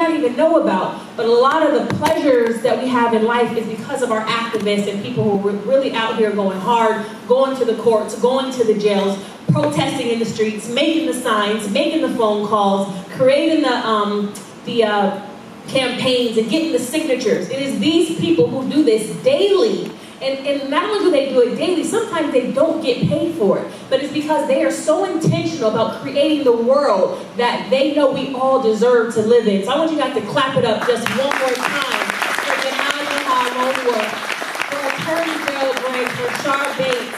not even know about. But a lot of the pleasures that we have in life is because of our activists and people who are really out here going hard, going to the courts, going to the jails, protesting in the streets, making the signs, making the phone calls, creating the campaigns and getting the signatures. It is these people who do this daily. And not only do they do it daily, sometimes they don't get paid for it. But it's because they are so intentional about creating the world that they know we all deserve to live in. So I want you guys to clap it up just one more time for Janai Mahal, for Attorney Bill Gray, for Shar Bates.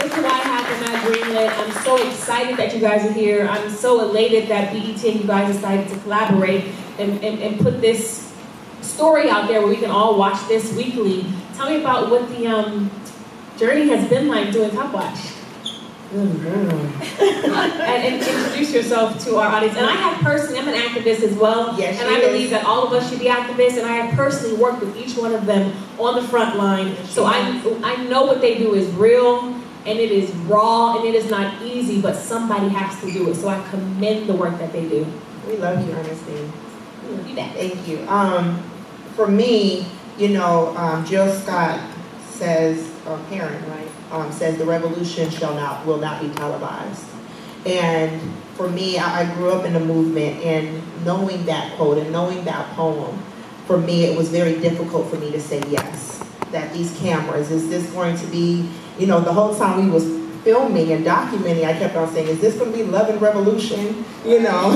This is why I have them at Greenlit. I'm so excited that you guys are here. I'm so elated that BET and you guys decided to collaborate and put this story out there where we can all watch this weekly. Tell me about what the journey has been like doing Copwatch. and introduce yourself to our audience. And I have personally, I'm an activist as well. Yes, and I believe that all of us should be activists. And I have personally worked with each one of them on the front line. So I know what they do is real, and it is raw, and it is not easy, but somebody has to do it. So I commend the work that they do. We love you, Ernestine. You bet. Thank you. For me, you know, Jill Scott says, Karen, right, says the revolution will not be televised. And for me, I grew up in the movement, and knowing that quote and knowing that poem, for me, it was very difficult for me to say yes. That these cameras, is this going to be, you know, the whole time we was filming and documenting, I kept on saying, is this going to be Love and Revolution, you know?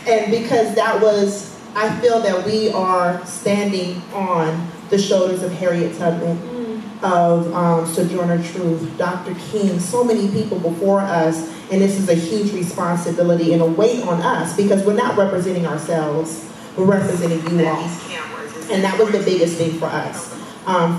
And because that was, I feel that we are standing on the shoulders of Harriet Tubman, of Sojourner Truth, Dr. King, so many people before us, and this is a huge responsibility and a weight on us because we're not representing ourselves, we're representing you all. And that was the biggest thing for us.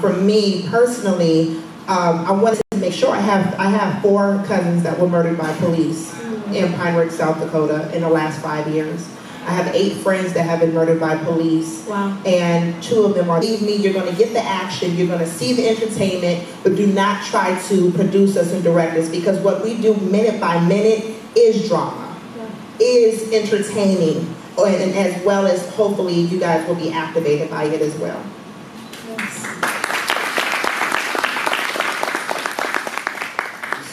For me personally, I wanted to make sure I have 4 cousins that were murdered by police in Pine Ridge, South Dakota in the last 5 years. I have 8 friends that have been murdered by police. Wow. And 2 of them are, believe me, you're going to get the action, you're going to see the entertainment, but do not try to produce us and direct us, because what we do minute by minute is drama, is entertaining, and as well as hopefully you guys will be activated by it as well. Yes.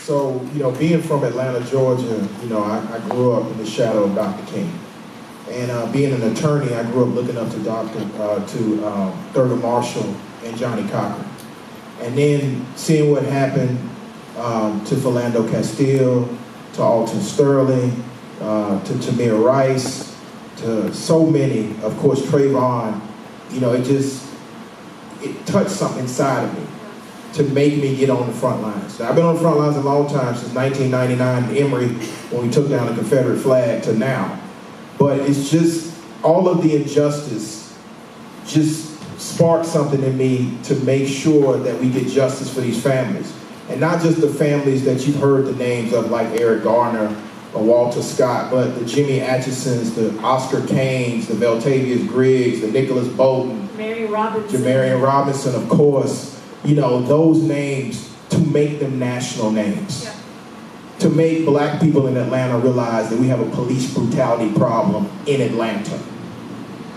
So, you know, being from Atlanta, Georgia, you know, I grew up in the shadow of Dr. King. And being an attorney, I grew up looking up to Thurgood Marshall and Johnny Cochran. And then seeing what happened to Philando Castile, to Alton Sterling, to Tamir Rice, to so many, of course, Trayvon, you know, it touched something inside of me to make me get on the front lines. Now, I've been on the front lines a long time, since 1999 in Emory, when we took down the Confederate flag, to now. But it's just, all of the injustice just sparked something in me to make sure that we get justice for these families. And not just the families that you've heard the names of, like Eric Garner or Walter Scott, but the Jimmy Atchisons, the Oscar Kanes, the Veltavius Griggs, the Nicholas Bolton, Marion Robinson. Jamarian Robinson, of course. You know, those names, to make them national names. Yeah. To make black people in Atlanta realize that we have a police brutality problem in Atlanta.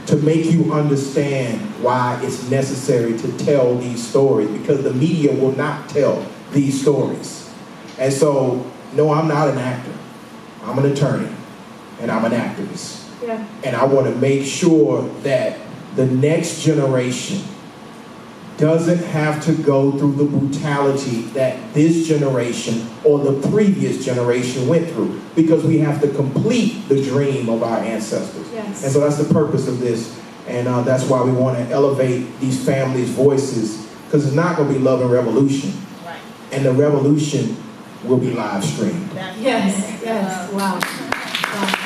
To make you understand why it's necessary to tell these stories, because the media will not tell these stories. And so, no, I'm not an actor. I'm an attorney, and I'm an activist. Yeah. And I want to make sure that the next generation doesn't have to go through the brutality that this generation or the previous generation went through, because we have to complete the dream of our ancestors. Yes. And so that's the purpose of this, and that's why we want to elevate these families' voices, because it's not going to be Love and Revolution. Right. And the revolution will be live streamed. Yes, yes, wow. Wow.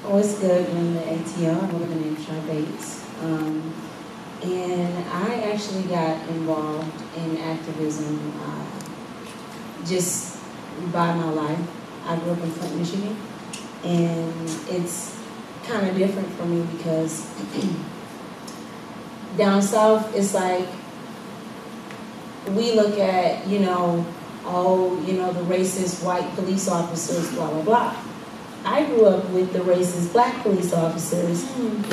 Oh, it's good in the ATL. I'm living in Shar Bates. And I actually got involved in activism just by my life. I grew up in Flint, Michigan. And it's kind of different for me because down south, it's like we look at, you know, oh, you know, the racist white police officers, blah, blah, blah. I grew up with the racist black police officers,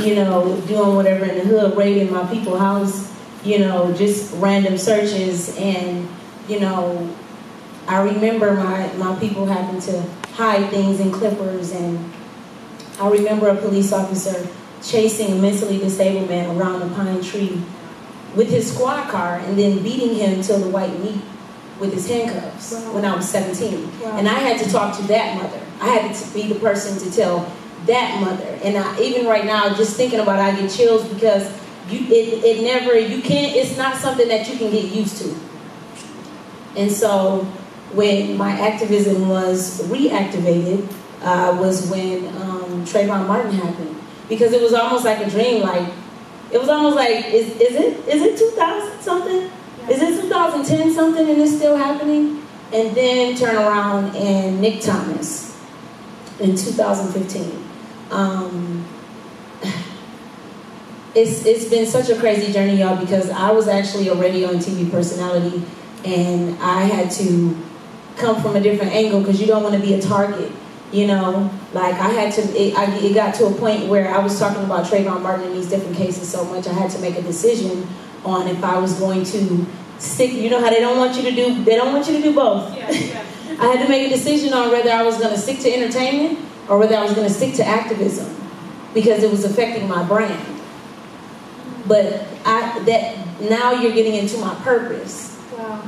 you know, doing whatever in the hood, raiding my people's house, you know, just random searches. And, you know, I remember my people having to hide things in clippers. And I remember a police officer chasing a mentally disabled man around a pine tree with his squad car and then beating him till the white meat with his handcuffs. Wow. When I was 17. Wow. And I had to talk to that mother. I had to be the person to tell that mother. And even right now, just thinking about it, I get chills because it's not something that you can get used to. And so when my activism was reactivated, was when Trayvon Martin happened. Because it was almost like a dream, it was almost like, is it 2000 something? Is it 2010 something and it's still happening? And then turn around and Nick Thomas in 2015. It's been such a crazy journey, y'all, because I was actually a radio and TV personality, and I had to come from a different angle because you don't want to be a target, you know? Like it got to a point where I was talking about Trayvon Martin in these different cases so much I had to make a decision on if I was going to stick, you know how they don't want you to do both. Yeah, yeah. I had to make a decision on whether I was going to stick to entertainment or whether I was going to stick to activism because it was affecting my brand. But now you're getting into my purpose. Wow.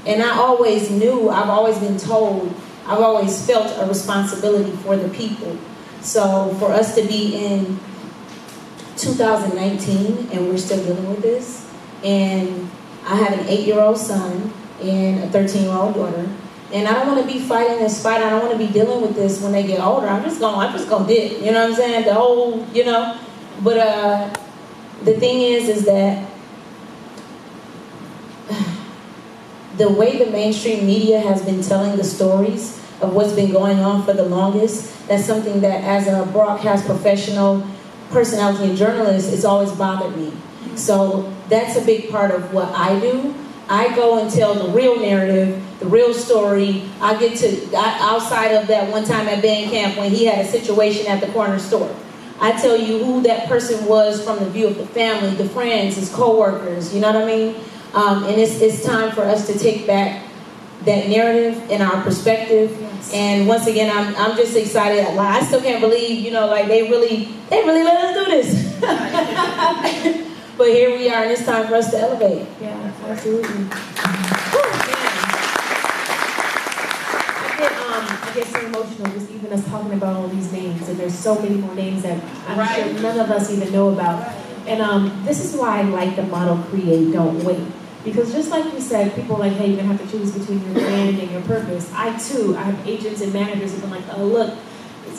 And I always knew, I've always been told, I've always felt a responsibility for the people. So for us to be in 2019 and we're still dealing with this, and I have an 8-year-old son and a 13-year-old daughter, and I don't want to be fighting this fight. I don't want to be dealing with this when they get older. I'm just gonna dip, you know what I'm saying? The whole, you know. But the thing is that the way the mainstream media has been telling the stories of what's been going on for the longest, that's something that as a broadcast professional, personality and journalist, it's always bothered me. So that's a big part of what I do. I go and tell the real narrative, the real story. I get to, outside of that one time at band camp when he had a situation at the corner store. I tell you who that person was from the view of the family, the friends, his co-workers, you know what I mean? And it's time for us to take back that narrative and our perspective. Yes. And once again, I'm just excited. I still can't believe, you know, like they really let us do this. But here we are, and it's time for us to elevate. Yeah, absolutely. I get so emotional just even us talking about all these names, and there's so many more names that I'm sure none of us even know about. And this is why I like the motto, create, don't wait. Because just like you said, people are like, hey, you're gonna have to choose between your brand and your purpose. I have agents and managers who've been like, oh look,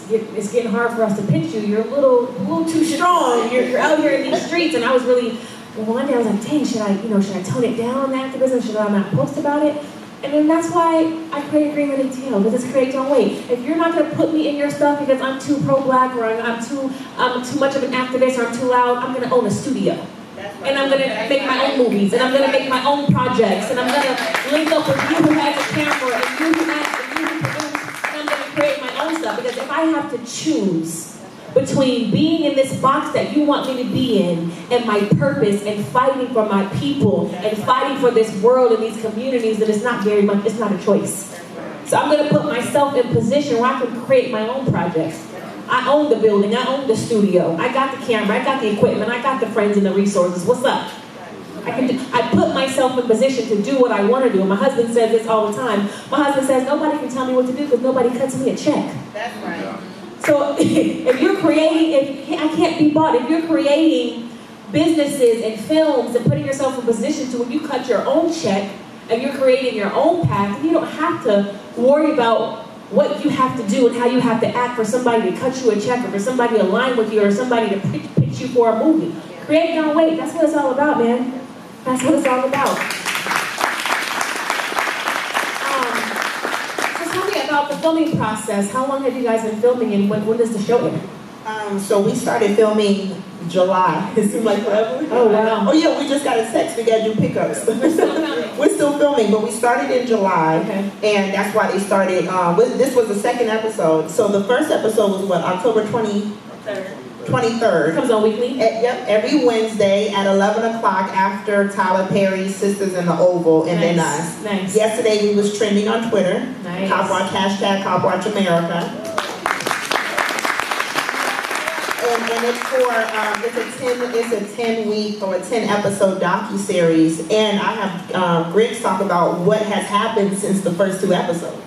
it's getting hard for us to pitch you. You're a little too strong. You're out here in these streets. And I was really, one day I was like, dang, should I tone it down on activism? Should I not post about it? And then that's why I created Green with ATL, because it's create, don't wait. If you're not gonna put me in your stuff because I'm too pro-black or I'm too much of an activist or I'm too loud, I'm gonna own a studio. And I'm gonna make my own movies, and I'm gonna make my own projects, and I'm gonna link up with you who has a camera, and you who act, and you who produce, and I'm gonna create my own stuff. Because if I have to choose between being in this box that you want me to be in and my purpose and fighting for my people and fighting for this world and these communities, then it's not very much, it's not a choice. So I'm gonna put myself in position where I can create my own projects. I own the building, I own the studio, I got the camera, I got the equipment, I got the friends and the resources. What's up? I put myself in position to do what I want to do. And my husband says this all the time. My husband says, nobody can tell me what to do because nobody cuts me a check. That's right. So if you're creating, I can't be bought. If you're creating businesses and films and putting yourself in position to when you cut your own check and you're creating your own path, you don't have to worry about what you have to do and how you have to act for somebody to cut you a check or for somebody to align with you or somebody to pitch you for a movie. Create, don't wait. That's what it's all about, man. That's what it's all about. So tell me about the filming process. How long have you guys been filming and when does the show end? So we started filming July. It seemed like forever. Oh, wow. Oh yeah, we just got a text. We gotta do pickups. We're still filming. We're still filming, but we started in July, Okay. and that's why they started. This was the second episode. So the first episode was what, October 23rd. Comes on weekly? Yep, every Wednesday at 11 o'clock after Tyler Perry's Sisters in the Oval, and then us. Nice. Yesterday we was trending on Twitter. Nice. Copwatch, hashtag Copwatch America. And it's for it's a 10-week or a 10-episode docuseries, and I have Griggs talk about what has happened since the first 2 episodes.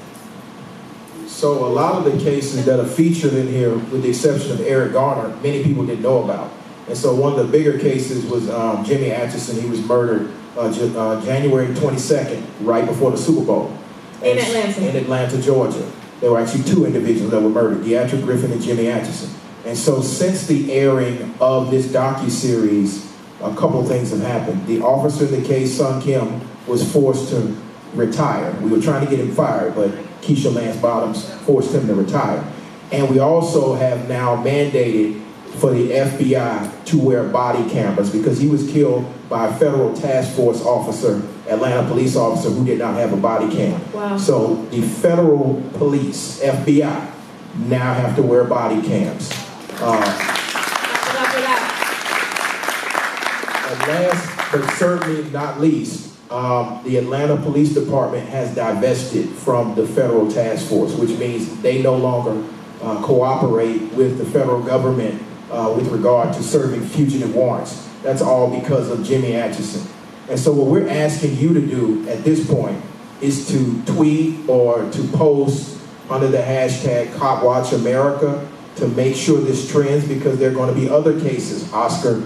So a lot of the cases that are featured in here, with the exception of Eric Garner, many people didn't know about. And so one of the bigger cases was Jimmy Atchison. He was murdered January 22nd, right before the Super Bowl. In Atlanta. In Atlanta, Georgia. There were actually 2 individuals that were murdered, Deatrick Griffin and Jimmy Atchison. And so since the airing of this docuseries, a couple of things have happened. The officer in the case, Sun Kim, was forced to retire. We were trying to get him fired, but Keisha Lance Bottoms forced him to retire. And we also have now mandated for the FBI to wear body cameras because he was killed by a federal task force officer, Atlanta police officer, who did not have a body cam. Wow. So the federal police, FBI, now have to wear body cams. And last, but certainly not least, the Atlanta Police Department has divested from the federal task force, which means they no longer cooperate with the federal government with regard to serving fugitive warrants. That's all because of Jimmy Atchison. And so what we're asking you to do at this point is to tweet or to post under the hashtag Copwatch America to make sure this trends, because there are going to be other cases. Oscar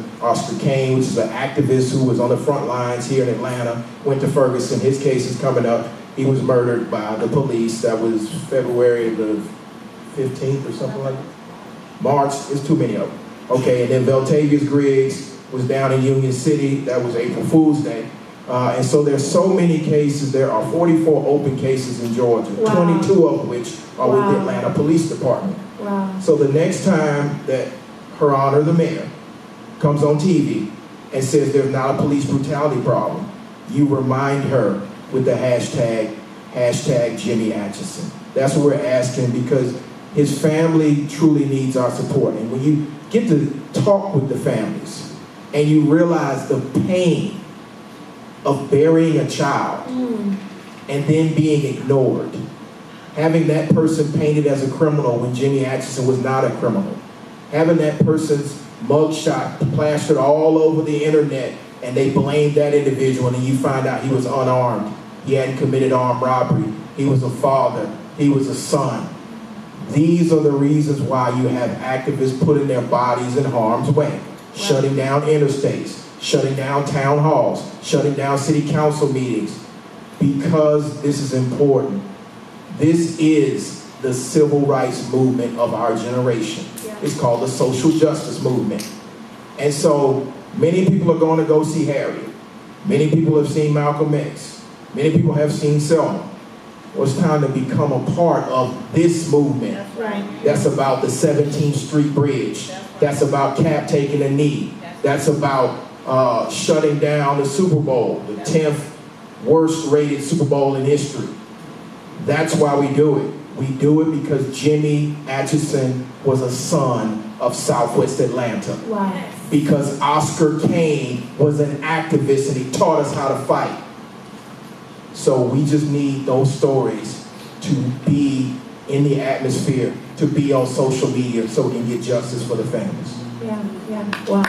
Kane, which is an activist who was on the front lines here in Atlanta, went to Ferguson. His case is coming up. He was murdered by the police. That was February the 15th or something like that. March, it's too many of them. Okay, and then Veltavius Griggs was down in Union City. That was April Fool's Day. And so there's so many cases. There are 44 open cases in Georgia, wow. 22 of which are wow. with the Atlanta Police Department. Wow. So the next time that Her Honor the Mayor comes on TV and says there's not a police brutality problem, you remind her with the hashtag Jimmy Atchison. That's what we're asking, because his family truly needs our support. And when you get to talk with the families and you realize the pain of burying a child and then being ignored, having that person painted as a criminal when Jimmy Atchison was not a criminal, having that person's mugshot plastered all over the internet, and they blamed that individual, and you find out he was unarmed, he hadn't committed armed robbery, he was a father, he was a son. These are the reasons why you have activists putting their bodies in harm's way, shutting down interstates, shutting down town halls, shutting down city council meetings, because this is important. This is the civil rights movement of our generation. Yeah. It's called the social justice movement. And so many people are going to go see Harry. Many people have seen Malcolm X. Many people have seen Selma. Well, it's time to become a part of this movement. That's right. That's about the 17th Street Bridge. That's about Cap taking a knee. That's about shutting down the Super Bowl, the 10th worst rated Super Bowl in history. That's why we do it. We do it because Jimmy Atchison was a son of Southwest Atlanta. Wow. Because Oscar Kane was an activist and he taught us how to fight. So we just need those stories to be in the atmosphere, to be on social media, so we can get justice for the families. Yeah, wow.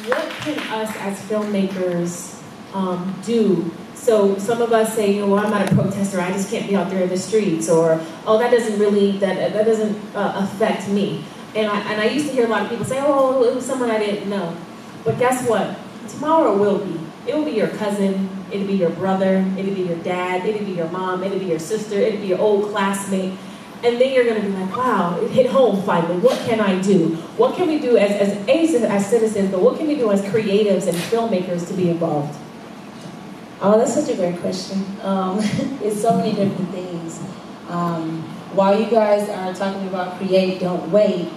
What can us as filmmakers do? So some of us say, well, I'm not a protester, I just can't be out there in the streets, or, oh, that doesn't really, that doesn't affect me. And I used to hear a lot of people say, oh, it was someone I didn't know. But guess what? Tomorrow it will be. It will be your cousin, it'll be your brother, it'll be your dad, it'll be your mom, it'll be your sister, it'll be your old classmate. And then you're going to be like, wow, it hit home finally. What can I do? What can we do as citizens, but what can we do as creatives and filmmakers to be involved? Oh, that's such a great question. It's so many different things. While you guys are talking about create, don't wait,